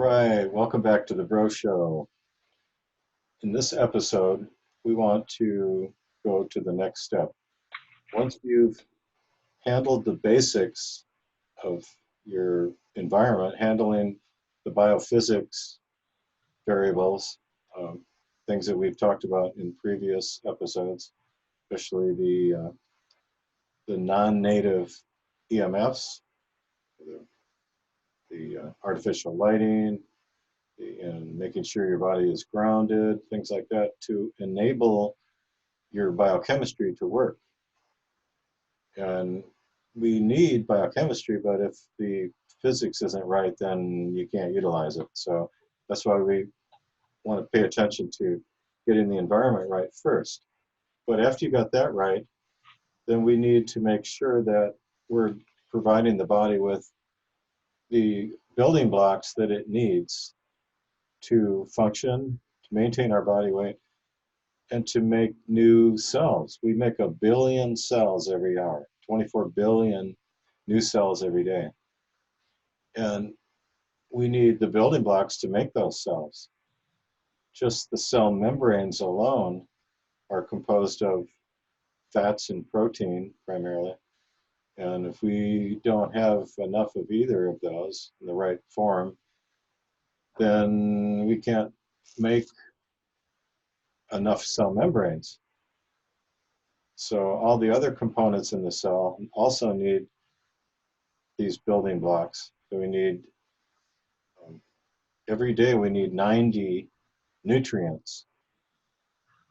right, welcome back to the Broe Show. In this episode, we want to go to the next step. Once you've handled the basics of your environment, handling the biophysics variables, things that we've talked about in previous episodes, especially the non-native EMFs, the artificial lighting, and making sure your body is grounded, things like that, to enable your biochemistry to work. And we need biochemistry, but if the physics isn't right, then you can't utilize it. So that's why we want to pay attention to getting the environment right first. But after you got that right, then we need to make sure that we're providing the body with the building blocks that it needs to function, to maintain our body weight, and to make new cells. We make 1 billion cells every hour, 24 billion new cells every day. And we need the building blocks to make those cells. Just the cell membranes alone are composed of fats and protein primarily. And if we don't have enough of either of those in the right form, then we can't make enough cell membranes. So all the other components in the cell also need these building blocks. So we need, every day we need 90 nutrients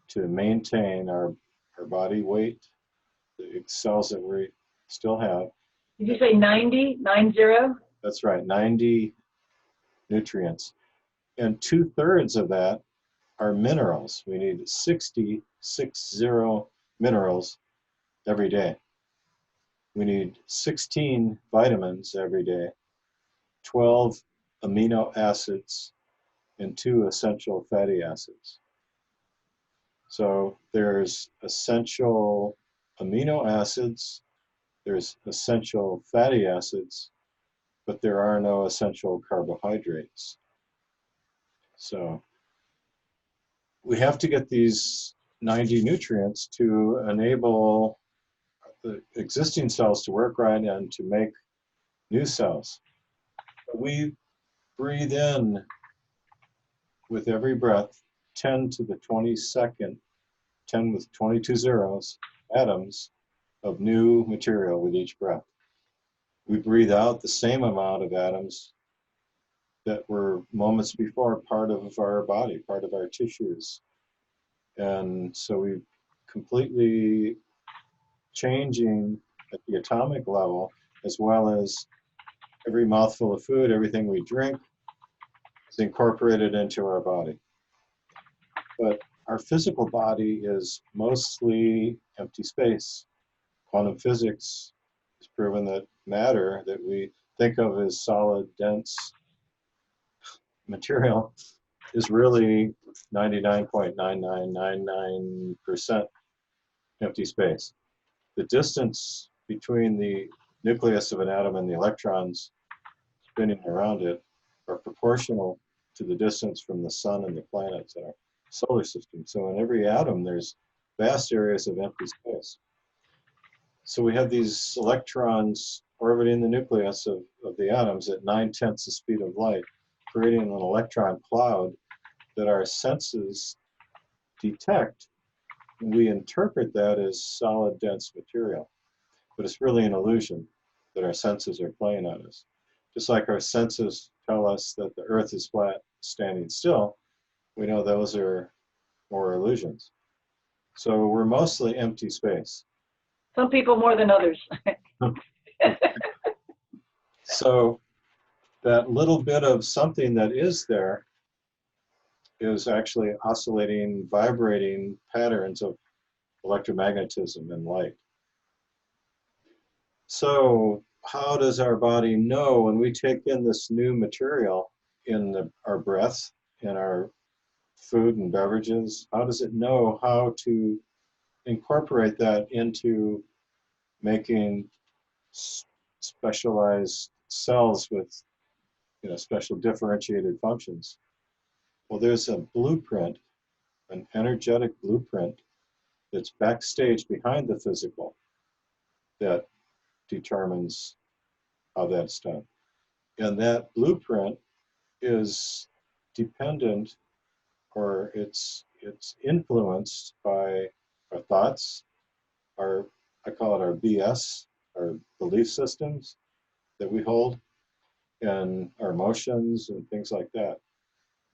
to maintain our body weight, the cells that we still have. Did you say 90? 90? That's right, 90 nutrients. And 2/3 of that are minerals. We need 60 minerals every day. We need 16 vitamins every day, 12 amino acids, and 2 essential fatty acids. So there's essential amino acids, there's essential fatty acids, but there are no essential carbohydrates. So we have to get these 90 nutrients to enable the existing cells to work right and to make new cells. We breathe in with every breath 10 to the 22nd, 10 with 22 zeros, atoms of new material with each breath. We breathe out the same amount of atoms that were moments before part of our body, part of our tissues. And so we completely changing at the atomic level, as well as every mouthful of food, everything we drink is incorporated into our body. But our physical body is mostly empty space. Quantum physics has proven that matter that we think of as solid, dense material is really 99.9999% empty space. The distance between the nucleus of an atom and the electrons spinning around it are proportional to the distance from the sun and the planets in our solar system. So in every atom, there's vast areas of empty space. So we have these electrons orbiting the nucleus of the atoms at 9/10 the speed of light, creating an electron cloud that our senses detect. And we interpret that as solid, dense material. But it's really an illusion that our senses are playing on us. Just like our senses tell us that the earth is flat, standing still, we know those are more illusions. So we're mostly empty space. Some people more than others. So that little bit of something that is there is actually oscillating, vibrating patterns of electromagnetism and light. So how does our body know when we take in this new material in our breath, in our food and beverages? How does it know how to incorporate that into making specialized cells with special differentiated functions. Well, there's a blueprint, an energetic blueprint that's backstage behind the physical that determines how that's done. And that blueprint is dependent, or it's influenced by our thoughts, I call it our BS, our belief systems that we hold, and our emotions and things like that.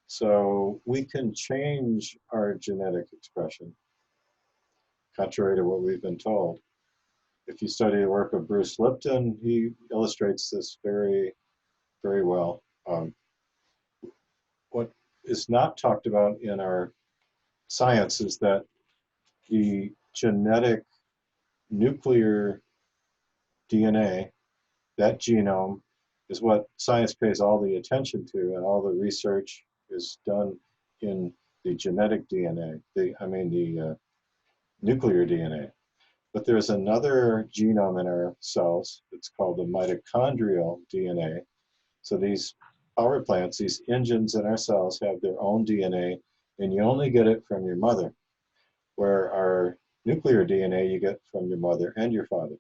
So we can change our genetic expression, contrary to what we've been told. If you study the work of Bruce Lipton, he illustrates this very, very well. What is not talked about in our science is that the genetic nuclear DNA, that genome, is what science pays all the attention to, and all the research is done in the genetic DNA, the nuclear DNA. But there's another genome in our cells. It's called the mitochondrial DNA. So these power plants, these engines in our cells have their own DNA, and you only get it from your mother, where our nuclear DNA you get from your mother and your father.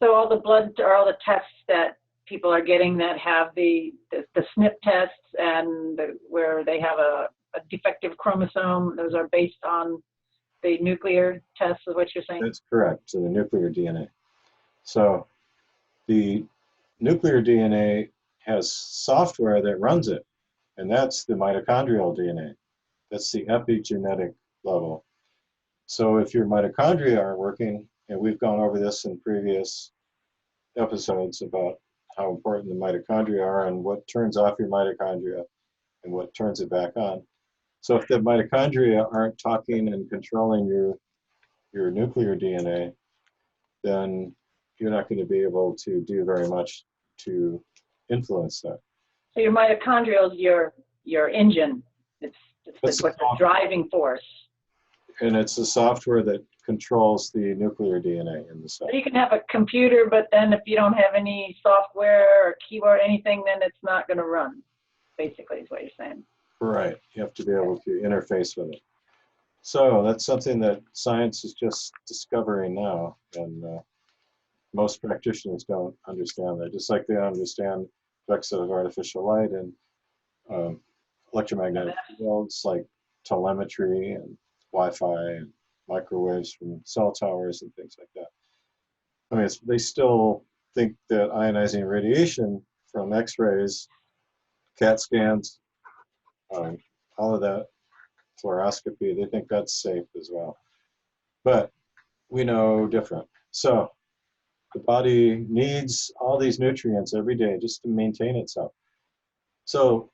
So all the blood or all the tests that people are getting that have the SNP tests and where they have a defective chromosome, those are based on the nuclear tests, is what you're saying? That's correct, so the nuclear DNA. So the nuclear DNA has software that runs it, and that's the mitochondrial DNA. That's the epigenetic level. So if your mitochondria aren't working, and we've gone over this in previous episodes about how important the mitochondria are and what turns off your mitochondria and what turns it back on. So if the mitochondria aren't talking and controlling your nuclear DNA, then you're not going to be able to do very much to influence that. So your mitochondria is your engine. It's what's the driving force. And it's the software that controls the nuclear DNA in the cell. So you can have a computer, but then if you don't have any software or keyboard or anything, then it's not going to run, basically is what you're saying. Right. You have to be able to interface with it. So that's something that science is just discovering now, and most practitioners don't understand that, just like they don't understand effects of artificial light and electromagnetic fields like telemetry and Wi-Fi and microwaves from cell towers and things like that. I mean, they still think that ionizing radiation from X-rays, CAT scans, all of that, fluoroscopy, they think that's safe as well. But we know different. So the body needs all these nutrients every day just to maintain itself. So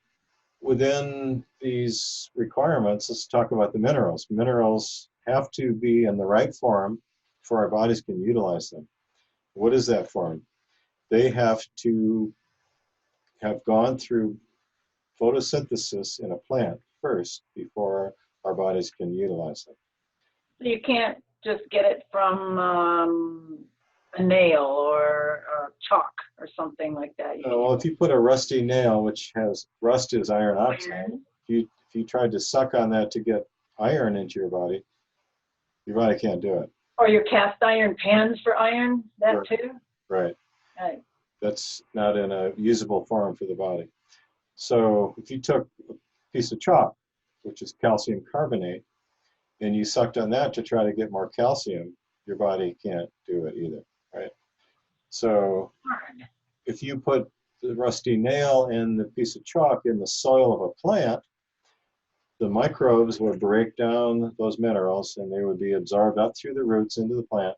within these requirements, let's talk about the minerals. Minerals have to be in the right form for our bodies can utilize them. What is that form? They have to have gone through photosynthesis in a plant first before our bodies can utilize them. So you can't just get it from a nail or chalk or something like that. Well, if you put a rusty nail, which has rust is iron oxide, if you tried to suck on that to get iron into your body can't do it. Or your cast iron pans for iron, that Right. too? Right. Right. That's not in a usable form for the body. So if you took a piece of chalk, which is calcium carbonate, and you sucked on that to try to get more calcium, your body can't do it either, right? So if you put the rusty nail and the piece of chalk in the soil of a plant, the microbes would break down those minerals and they would be absorbed up through the roots into the plant.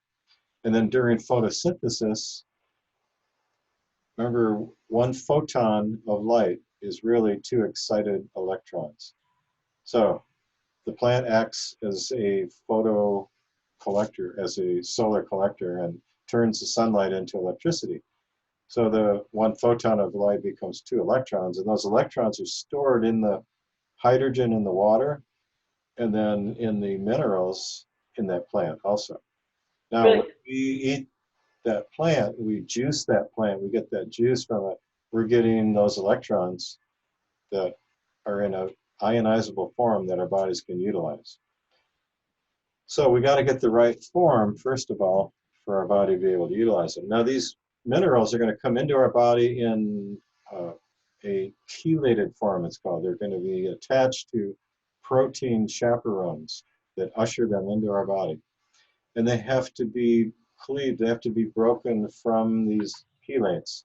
And then during photosynthesis, remember, one photon of light is really 2 excited electrons. So the plant acts as a photo collector, as a solar collector, and turns the sunlight into electricity. So the 1 photon of light becomes 2 electrons, and those electrons are stored in the hydrogen in the water, and then in the minerals in that plant also. Now, when we eat that plant, we juice that plant, we get that juice from it, we're getting those electrons that are in a ionizable form that our bodies can utilize. So we got to get the right form, first of all, for our body to be able to utilize them. Now, these minerals are going to come into our body in a chelated form, it's called. They're going to be attached to protein chaperones that usher them into our body. And they have to be cleaved, they have to be broken from these chelates.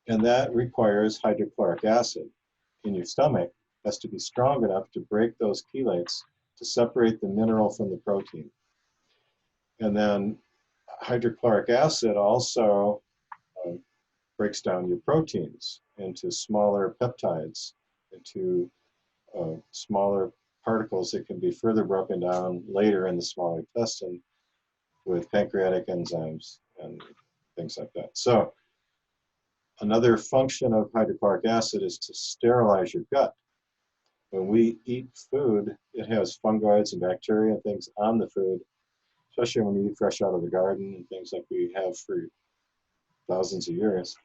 And that requires hydrochloric acid in your stomach. It has to be strong enough to break those chelates to separate the mineral from the protein. And then hydrochloric acid also breaks down your proteins into smaller peptides, into smaller particles that can be further broken down later in the small intestine with pancreatic enzymes and things like that. So another function of hydrochloric acid is to sterilize your gut. When we eat food, it has fungoids and bacteria and things on the food, especially when you eat fresh out of the garden and things like we have for thousands of years,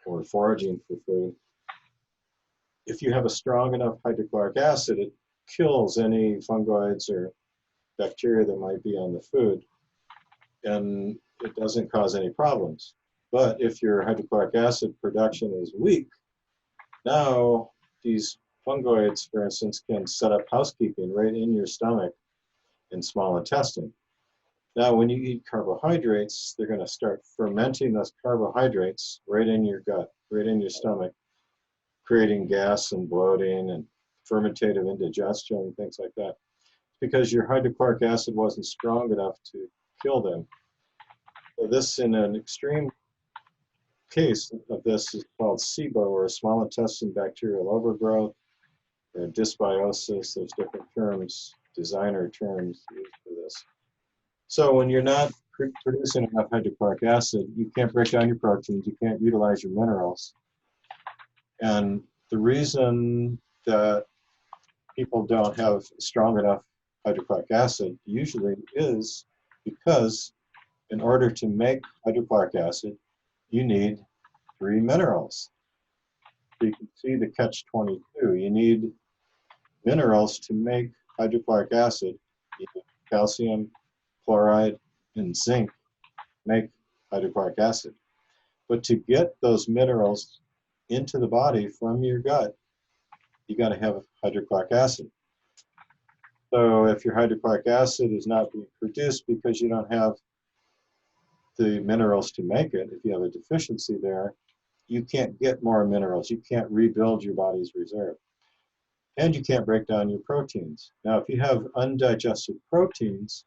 or foraging for food. If you have a strong enough hydrochloric acid, it kills any fungoids or bacteria that might be on the food, and it doesn't cause any problems. But if your hydrochloric acid production is weak, now these fungoids, for instance, can set up housekeeping right in your stomach and small intestine. Now, when you eat carbohydrates, they're going to start fermenting those carbohydrates right in your gut, right in your stomach, creating gas and bloating and fermentative indigestion and things like that, because your hydrochloric acid wasn't strong enough to kill them. So this, in an extreme case of this, is called SIBO, or small intestine bacterial overgrowth, or dysbiosis. There's different terms, designer terms used for this. So when you're not producing enough hydrochloric acid, you can't break down your proteins, you can't utilize your minerals. And the reason that people don't have strong enough hydrochloric acid usually is because in order to make hydrochloric acid, you need 3 minerals. So you can see the catch-22. You need minerals to make hydrochloric acid. You need calcium, chloride, and zinc make hydrochloric acid. But to get those minerals into the body from your gut, you got to have hydrochloric acid. So if your hydrochloric acid is not being produced because you don't have the minerals to make it, if you have a deficiency there, you can't get more minerals. You can't rebuild your body's reserve. And you can't break down your proteins. Now, if you have undigested proteins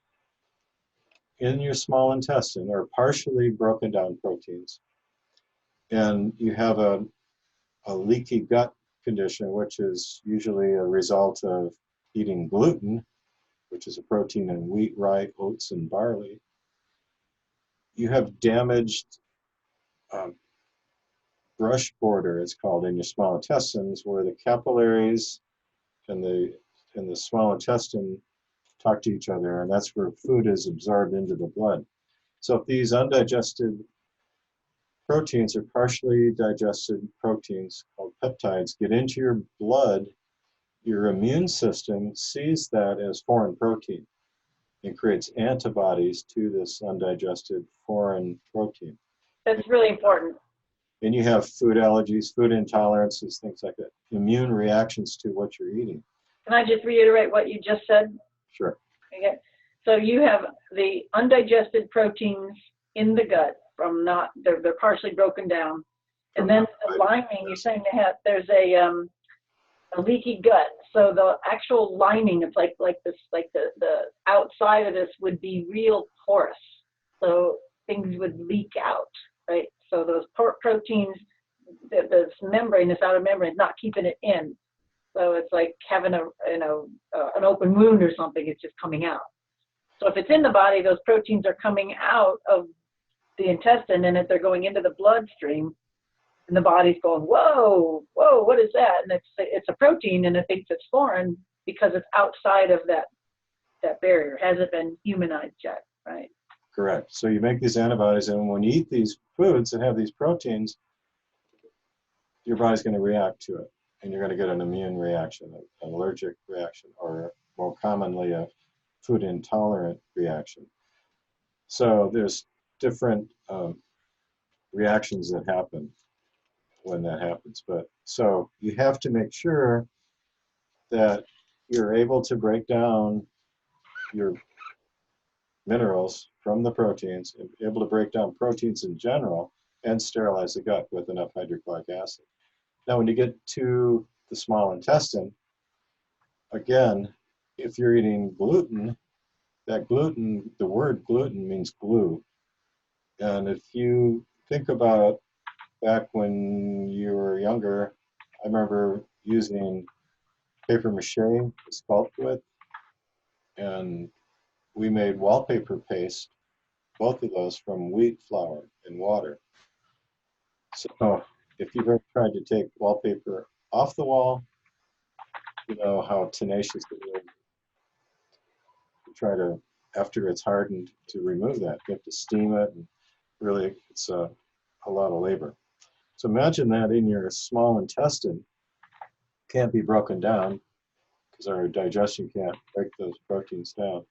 in your small intestine, or partially broken down proteins, and you have a leaky gut condition, which is usually a result of eating gluten, which is a protein in wheat, rye, oats, and barley, you have damaged brush border, it's called, in your small intestines, where the capillaries and the small intestine talk to each other, and that's where food is absorbed into the blood. So if these undigested proteins or partially digested proteins called peptides get into your blood, your immune system sees that as foreign protein and creates antibodies to this undigested foreign protein. That's really important. And you have food allergies, food intolerances, things like that, immune reactions to what you're eating. Can I just reiterate what you just said? Sure. Okay. So you have the undigested proteins in the gut from they're partially broken down. And then the lining, you're saying there's a leaky gut. So the actual lining, it's like the outside of this would be real porous. So things would leak out, right? So those proteins, this membrane, this outer membrane, is not keeping it in. So it's like having an open wound or something. It's just coming out. So if it's in the body, those proteins are coming out of the intestine, and if they're going into the bloodstream, and the body's going, whoa, what is that? And it's a protein, and it thinks it's foreign because it's outside of that barrier. It hasn't been humanized yet, right? Correct. So you make these antibodies, and when you eat these foods that have these proteins, your body's going to react to it, and you're going to get an immune reaction, an allergic reaction, or more commonly a food intolerant reaction. So there's different reactions that happen when that happens. But so you have to make sure that you're able to break down your minerals from the proteins, and able to break down proteins in general, and sterilize the gut with enough hydrochloric acid. Now, when you get to the small intestine, again, if you're eating gluten, that gluten, the word gluten means glue. And if you think about back when you were younger, I remember using paper mache to sculpt with, and we made wallpaper paste, both of those from wheat flour and water. So if you've ever tried to take wallpaper off the wall, you know how tenacious it is to try to, after it's hardened, to remove that. You have to steam it, and really it's a lot of labor. So imagine that in your small intestine, can't be broken down because our digestion can't break those proteins down.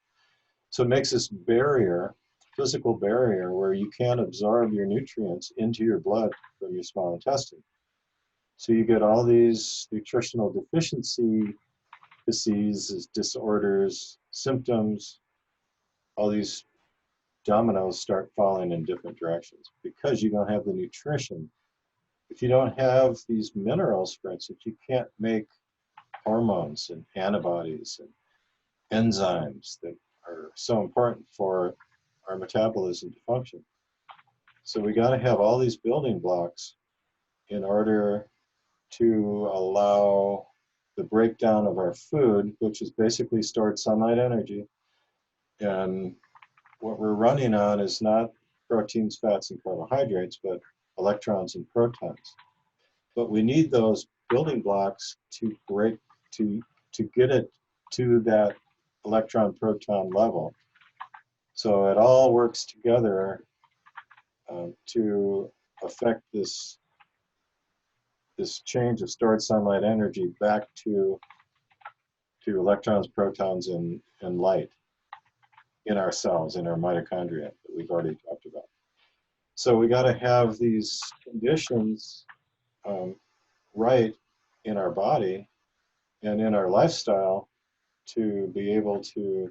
So it makes this barrier, physical barrier, where you can't absorb your nutrients into your blood from your small intestine. So you get all these nutritional deficiency diseases, disorders, symptoms, all these dominoes start falling in different directions because you don't have the nutrition. If you don't have these minerals, for instance, you can't make hormones and antibodies and enzymes that are so important for our metabolism to function. So we got to have all these building blocks in order to allow the breakdown of our food, which is basically stored sunlight energy. And what we're running on is not proteins, fats, and carbohydrates, but electrons and protons. But we need those building blocks to break, to get it to that electron proton level. So it all works together to affect this change of stored sunlight energy back to electrons, protons, and light in our cells, in our mitochondria that we've already talked about. So we got to have these conditions right in our body and in our lifestyle to be able to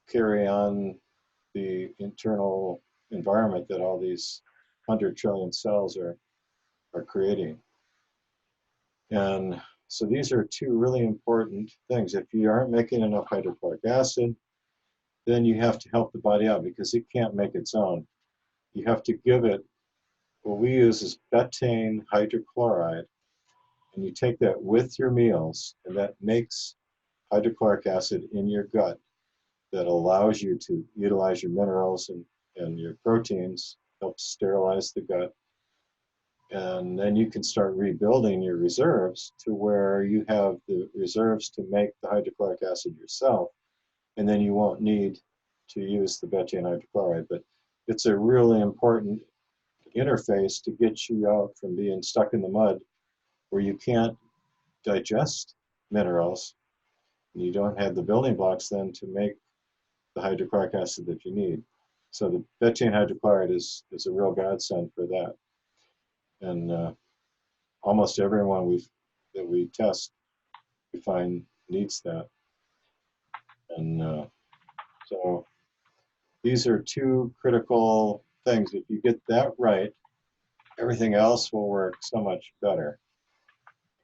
carry on the internal environment that all these 100 trillion cells are creating. And so these are two really important things. If you aren't making enough hydrochloric acid, then you have to help the body out because it can't make its own. You have to give it, what we use is betaine hydrochloride, and you take that with your meals, and that makes hydrochloric acid in your gut that allows you to utilize your minerals and your proteins, helps sterilize the gut. And then you can start rebuilding your reserves to where you have the reserves to make the hydrochloric acid yourself, and then you won't need to use the betaine hydrochloride. But it's a really important interface to get you out from being stuck in the mud where you can't digest minerals and you don't have the building blocks then to make the hydrochloric acid that you need. So the betaine hydrochloride is a real godsend for that. And almost everyone that we test, we find needs that. And so these are two critical things. If you get that right, everything else will work so much better.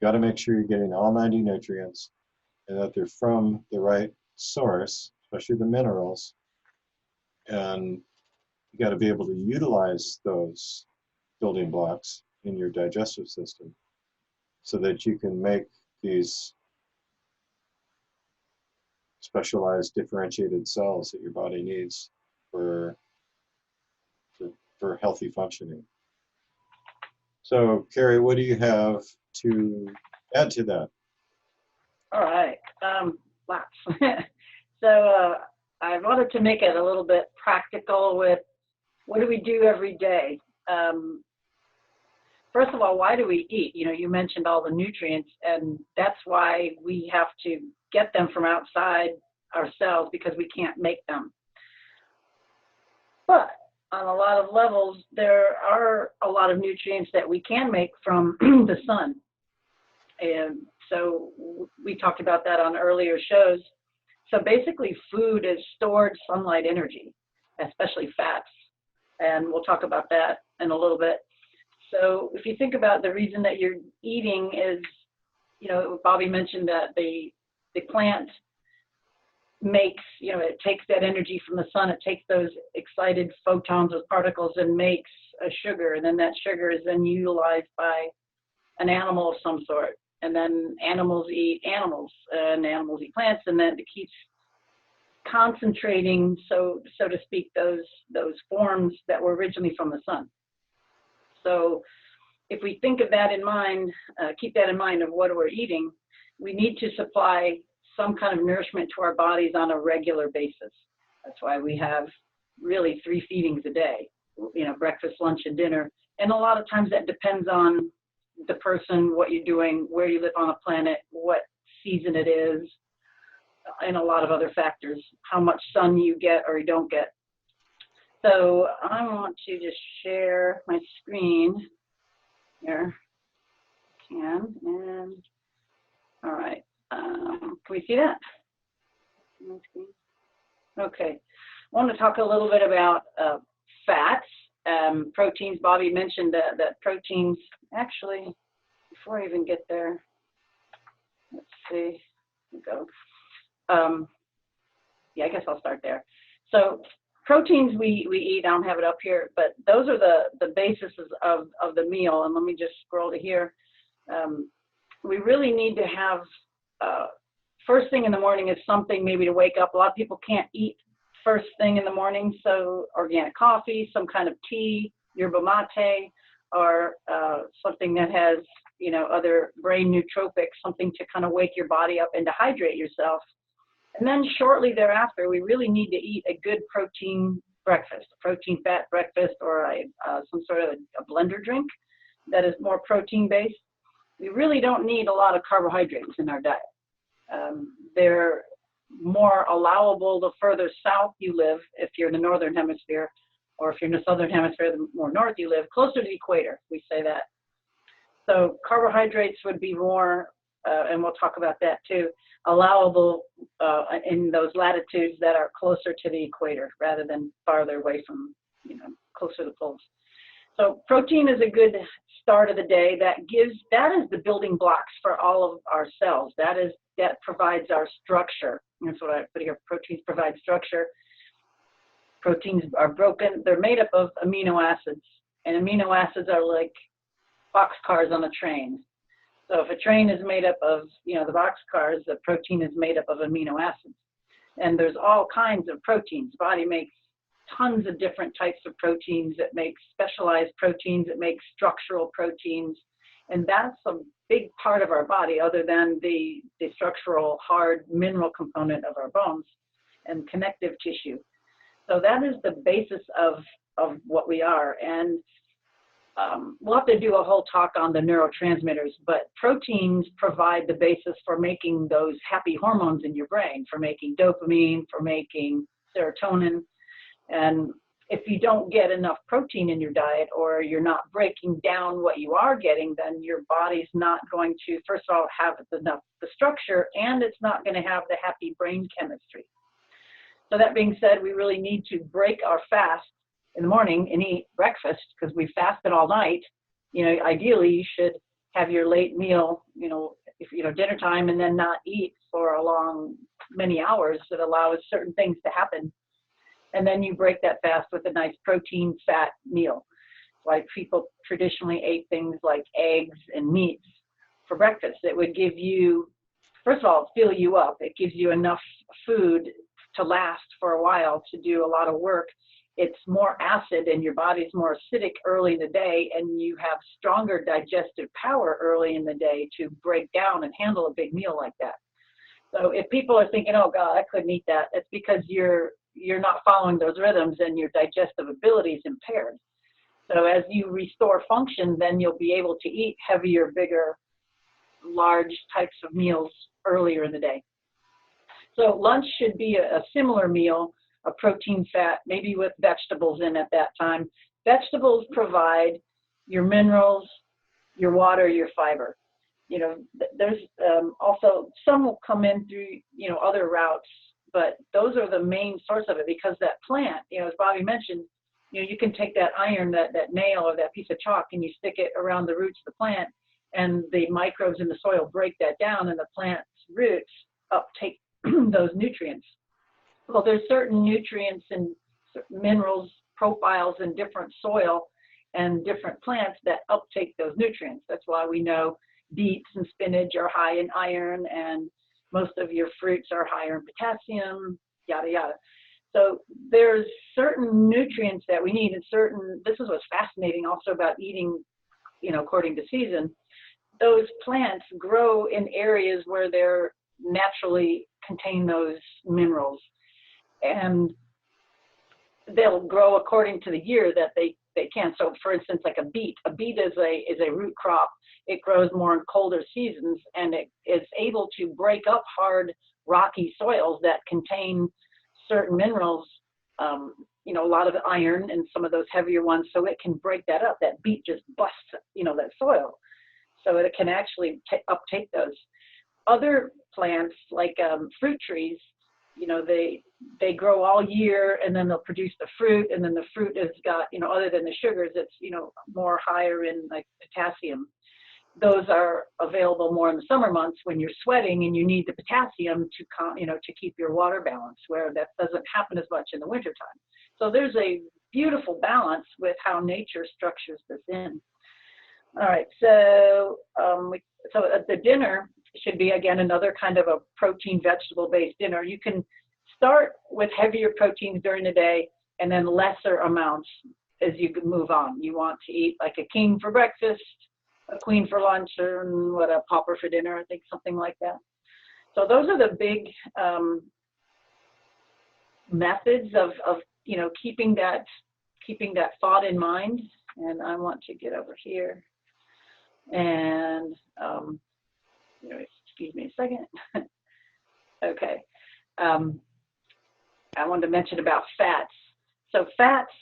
You got to make sure you're getting all 90 nutrients and that they're from the right source, especially the minerals. And you got to be able to utilize those building blocks in your digestive system so that you can make these specialized differentiated cells that your body needs for healthy functioning. So, Carrie, what do you have to add to that? All right, lots. So I wanted to make it a little bit practical with what do we do every day. first of all, why do we eat? You know, you mentioned all the nutrients, and that's why we have to get them from outside ourselves because we can't make them. But on a lot of levels, there are a lot of nutrients that we can make from the sun. And so we talked about that on earlier shows. So basically, food is stored sunlight energy, especially fats. And we'll talk about that in a little bit. So if you think about the reason that you're eating is, you know, Bobby mentioned that the plant makes, you know, it takes that energy from the sun, it takes those excited photons, those particles, and makes a sugar. And then that sugar is then utilized by an animal of some sort. And then animals eat animals, and animals eat plants, and then it keeps concentrating, so to speak, those forms that were originally from the sun. So if we think of that in mind, keep that in mind of what we're eating, we need to supply some kind of nourishment to our bodies on a regular basis. That's why we have really 3 feedings a day, you know, breakfast, lunch, and dinner. And a lot of times that depends on the person, what you're doing, where you live on a planet, what season it is, and a lot of other factors, how much sun you get or you don't get. So I want to just share my screen here. And all right, can we see that? Okay, I want to talk a little bit about fats, proteins. Bobby mentioned that proteins, actually, before I even get there, let's see, here we go. Yeah, I guess I'll start there. So proteins we eat, I don't have it up here, but those are the basis of the meal. And let me just scroll to here. We really need to have, first thing in the morning is something maybe to wake up. A lot of people can't eat first thing in the morning, so organic coffee, some kind of tea, yerba mate, or something that has, you know, other brain nootropics, something to kind of wake your body up and to hydrate yourself. And then shortly thereafter, we really need to eat a good protein breakfast, a protein fat breakfast, or some sort of a blender drink that is more protein based. We really don't need a lot of carbohydrates in our diet. They're more allowable the further south you live, if you're in the northern hemisphere, or if you're in the southern hemisphere, the more north you live, closer to the equator, we say that. So carbohydrates would be more, and we'll talk about that too, allowable in those latitudes that are closer to the equator rather than farther away from, you know, closer to the poles. So protein is a good start of the day. That is the building blocks for all of our cells. That provides our structure. That's what I put here. Proteins provide structure. Proteins are broken. They're made up of amino acids, and amino acids are like boxcars on a train. So if a train is made up of, you know, the boxcars, the protein is made up of amino acids. And there's all kinds of proteins. The body makes tons of different types of proteins. It makes specialized proteins. It makes structural proteins. And that's a big part of our body, other than the structural hard mineral component of our bones and connective tissue. So that is the basis of what we are. And we'll have to do a whole talk on the neurotransmitters, but proteins provide the basis for making those happy hormones in your brain, for making dopamine, for making serotonin. And if you don't get enough protein in your diet, or you're not breaking down what you are getting, then your body's not going to, first of all, have enough the structure, and it's not going to have the happy brain chemistry. So that being said, we really need to break our fast in the morning and eat breakfast, because we fasted all night. You know, ideally you should have your late meal, you know, if you know, dinner time, and then not eat for a long many hours. That allows certain things to happen. And then you break that fast with a nice protein fat meal. Like people traditionally ate things like eggs and meats for breakfast. It would give you, first of all, fill you up. It gives you enough food to last for a while, to do a lot of work. It's more acid, and your body's more acidic early in the day, and you have stronger digestive power early in the day to break down and handle a big meal like that. So if people are thinking, oh God, I couldn't eat that, it's because you're not following those rhythms, and your digestive ability is impaired. So as you restore function, then you'll be able to eat heavier, bigger, large types of meals earlier in the day. So lunch should be a similar meal, a protein, fat, maybe with vegetables in at that time. Vegetables provide your minerals, your water, your fiber. You know, there's also some will come in through, you know, other routes, but those are the main source of it, because that plant, you know, as Bobby mentioned, you know, you can take that iron, that nail or that piece of chalk, and you stick it around the roots of the plant, and the microbes in the soil break that down, and the plant's roots uptake those nutrients. Well, there's certain nutrients and minerals profiles in different soil and different plants that uptake those nutrients. That's why we know beets and spinach are high in iron, and most of your fruits are higher in potassium, yada, yada. So there's certain nutrients that we need, and this is what's fascinating also about eating, you know, according to season. Those plants grow in areas where they're naturally contain those minerals, and they'll grow according to the year that they can. So for instance, like a beet is a root crop. It grows more in colder seasons, and it is able to break up hard, rocky soils that contain certain minerals, you know, a lot of iron and some of those heavier ones, so it can break that up. That beet just busts, you know, that soil. So it can actually uptake those. Other plants, like fruit trees, you know, they grow all year, and then they'll produce the fruit, and then the fruit has got, you know, other than the sugars, it's, you know, more higher in like potassium. Those are available more in the summer months when you're sweating and you need the potassium to, you know, to keep your water balance, where that doesn't happen as much in the wintertime. So there's a beautiful balance with how nature structures this in. All right, so so at the dinner should be, again, another kind of a protein vegetable-based dinner. You can start with heavier proteins during the day and then lesser amounts as you move on. You want to eat like a king for breakfast, a queen for lunch, and what, a pauper for dinner, I think, something like that. So those are the big methods of you know, keeping that thought in mind. And I want to get over here and excuse me a second. Okay. I wanted to mention about fats. So fats,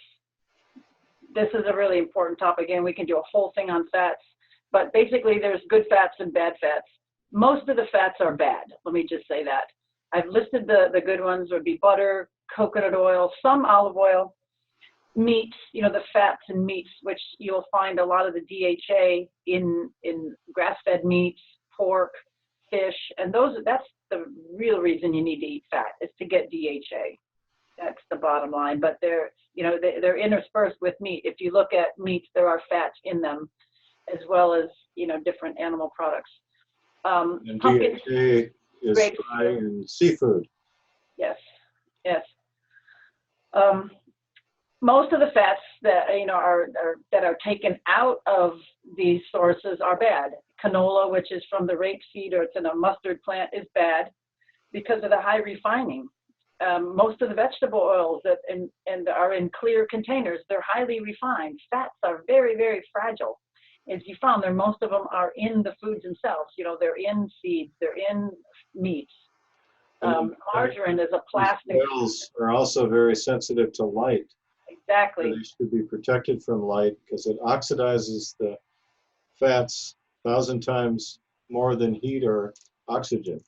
this is a really important topic. Again, we can do a whole thing on fats, but basically there's good fats and bad fats. Most of the fats are bad. Let me just say that. I've listed the good ones would be butter, coconut oil, some olive oil, meats, you know, the fats and meats, which you'll find a lot of the DHA in grass-fed meats, pork, fish, and that's the real reason you need to eat fat, is to get DHA. That's the bottom line. But they're, you know, they're interspersed with meat. If you look at meats, there are fats in them, as well as, you know, different animal products. And DHA is high in seafood. Yes, yes. Most of the fats that, you know, that are taken out of these sources are bad. Canola, which is from the rapeseed, or it's in a mustard plant, is bad because of the high refining. Most of the vegetable oils that and are in clear containers, they're highly refined. Fats are very, very fragile. As you found, most of them are in the foods themselves. You know, they're in seeds, they're in meats. Margarine is a plastic. Oils are also very sensitive to light. Exactly. They should be protected from light because it oxidizes the fats 1,000 times more than heat or oxygen.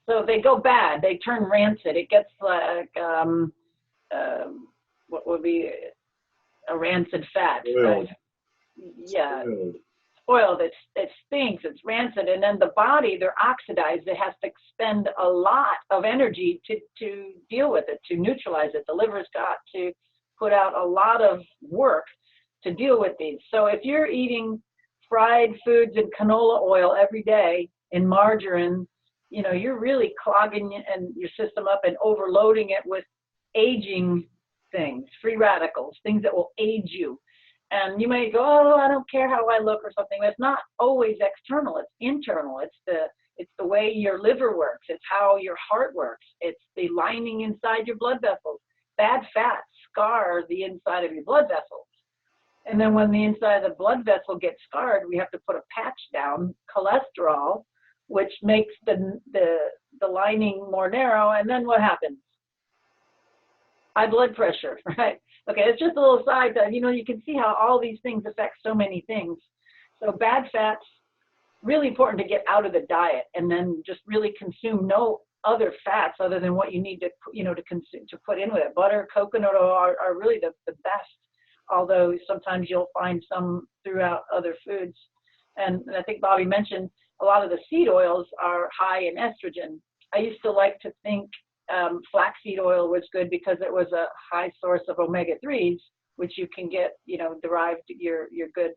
So they go bad. They turn rancid. It gets like what would be a rancid fat. Spoiled. Yeah, spoiled. It stinks. It's rancid, and then the body, they're oxidized. It has to expend a lot of energy to deal with it, to neutralize it. The liver's got to put out a lot of work to deal with these. So if you're eating fried foods and canola oil every day and margarine, you know, you're really clogging your system up and overloading it with aging things, free radicals, things that will age you. And you may go, oh, I don't care how I look or something. But it's not always external. It's internal. It's the way your liver works. It's how your heart works. It's the lining inside your blood vessels. Bad fats scar the inside of your blood vessels. And then when the inside of the blood vessel gets scarred, we have to put a patch down, cholesterol, which makes the lining more narrow. And then what happens? High blood pressure, right? Okay, it's just a little side that, you know, you can see how all these things affect so many things. So bad fats, really important to get out of the diet, and then just really consume no other fats other than what you need to, you know, to consume, to put in with it. Butter, coconut oil are really the best, although sometimes you'll find some throughout other foods. And I think Bobby mentioned a lot of the seed oils are high in estrogen. I used to like to think flaxseed oil was good because it was a high source of omega-3s, which you can get, you know, derived your good,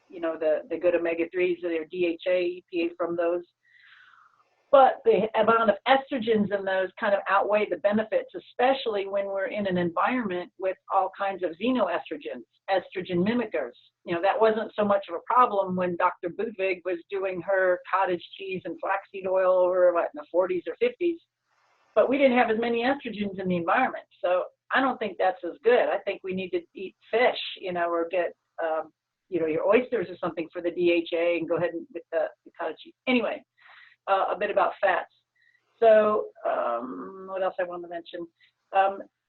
you know, the good omega-3s, their DHA, EPA from those. But the amount of estrogens in those kind of outweigh the benefits, especially when we're in an environment with all kinds of xenoestrogens, estrogen mimickers. You know, that wasn't so much of a problem when Dr. Budwig was doing her cottage cheese and flaxseed oil over, what, in the 40s or 50s. But we didn't have as many estrogens in the environment. So I don't think that's as good. I think we need to eat fish, you know, or get, you know, your oysters or something for the DHA, and go ahead and with the cottage cheese. Anyway, a bit about fats. So what else I want to mention?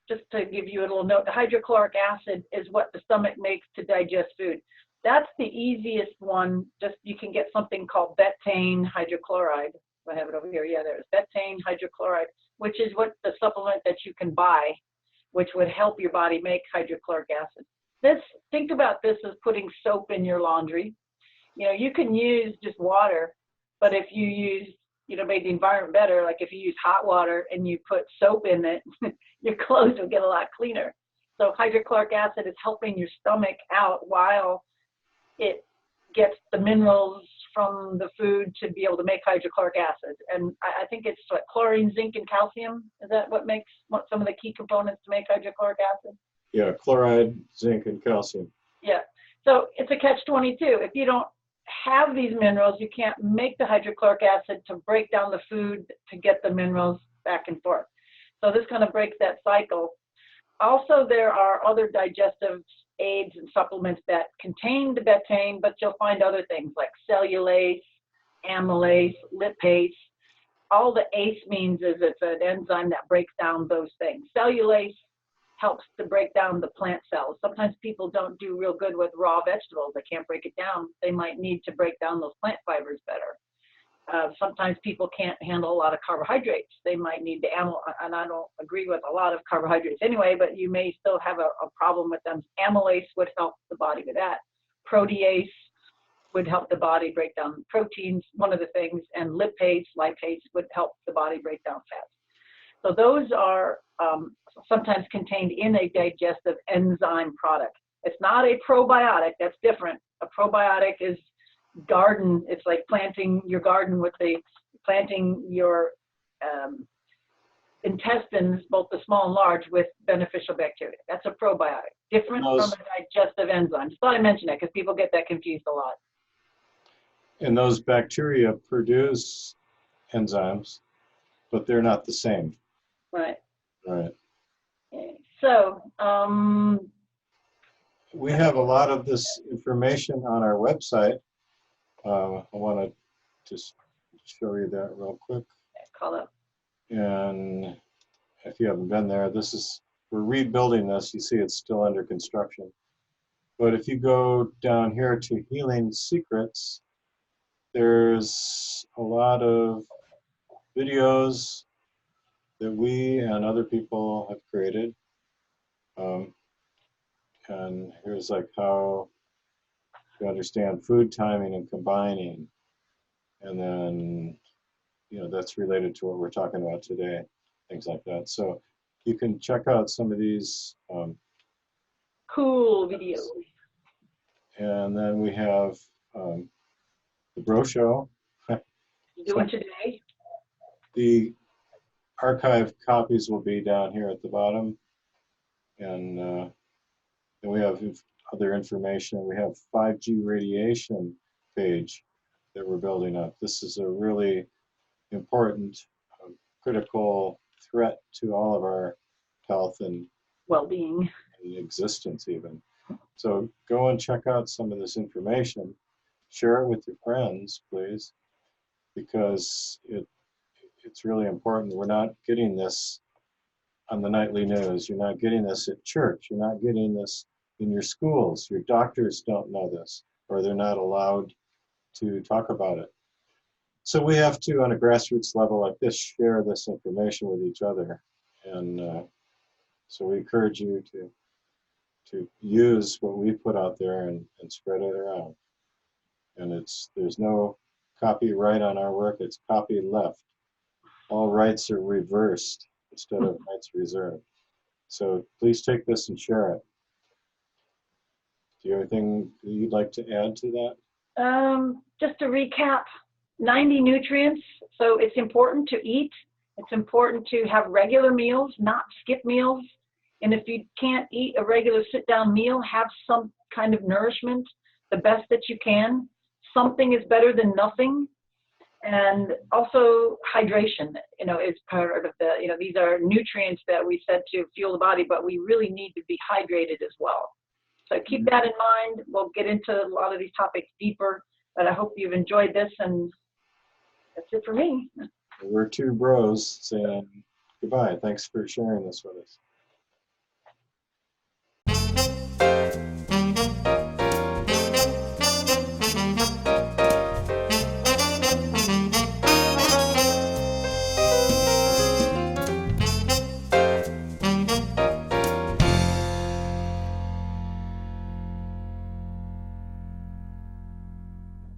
Just to give you a little note, the hydrochloric acid is what the stomach makes to digest food. That's the easiest one. Just you can get something called betaine hydrochloride. I have it over here. Yeah, there's betaine hydrochloride, which is what the supplement that you can buy, which would help your body make hydrochloric acid. Think about this as putting soap in your laundry. You know, you can use just water, but if you use, you know, make the environment better, like if you use hot water and you put soap in it, your clothes will get a lot cleaner. So hydrochloric acid is helping your stomach out while it gets the minerals from the food to be able to make hydrochloric acid. And I think it's what, chlorine, zinc, and calcium? Is that what makes some of the key components to make hydrochloric acid? Yeah, chloride, zinc, and calcium. Yeah, so it's a catch-22. If you don't have these minerals, you can't make the hydrochloric acid to break down the food to get the minerals back and forth. So this kind of breaks that cycle. Also, there are other digestive aids and supplements that contain the betaine, but you'll find other things like cellulase, amylase, lipase. All the ACE means is it's an enzyme that breaks down those things. Cellulase helps to break down the plant cells. Sometimes people don't do real good with raw vegetables. They can't break it down. They might need to break down those plant fibers better. Sometimes people can't handle a lot of carbohydrates. They might need the and I don't agree with a lot of carbohydrates anyway, but you may still have a problem with them. Amylase would help the body with that. Protease would help the body break down proteins, one of the things, and lipase would help the body break down fats. So those are sometimes contained in a digestive enzyme product. It's not a probiotic, that's different. A probiotic is garden, it's like planting your garden with planting your intestines, both the small and large, with beneficial bacteria. That's a probiotic, different from a digestive enzyme. Just thought I mentioned that because people get that confused a lot. And those bacteria produce enzymes, but they're not the same. Right. Right. Okay. So, we have a lot of this information on our website. I want to just show you that real quick. Call up. And if you haven't been there, we're rebuilding this. You see it's still under construction. But if you go down here to Healing Secrets, there's a lot of videos that we and other people have created. And here's like how to understand food timing and combining. And then, you know, that's related to what we're talking about today, things like that. So you can check out some of these. Cool videos. And then we have the Broe Show. Doing today. The archive copies will be down here at the bottom. And then we have other information. We have 5G radiation page that we're building up. This is a really important, critical threat to all of our health and well-being and existence even. So go and check out some of this information. Share it with your friends, please, because it's really important. We're not getting this on the nightly news. You're not getting this at church. You're not getting this in your schools. Your doctors don't know this, or they're not allowed to talk about it. So we have to, on a grassroots level like this, share this information with each other. And so we encourage you to use what we put out there and spread it around. And there's no copyright on our work. It's copy left. All rights are reversed instead of rights reserved. So please take this and share it. Do you have anything you'd like to add to that? Just to recap, 90 nutrients. So it's important to eat. It's important to have regular meals, not skip meals. And if you can't eat a regular sit-down meal, have some kind of nourishment, the best that you can. Something is better than nothing. And also hydration, is part of the, these are nutrients that we said to fuel the body, but we really need to be hydrated as well. So keep that in mind. We'll get into a lot of these topics deeper, but I hope you've enjoyed this, and that's it for me. We're two bros saying goodbye. Thanks for sharing this with us.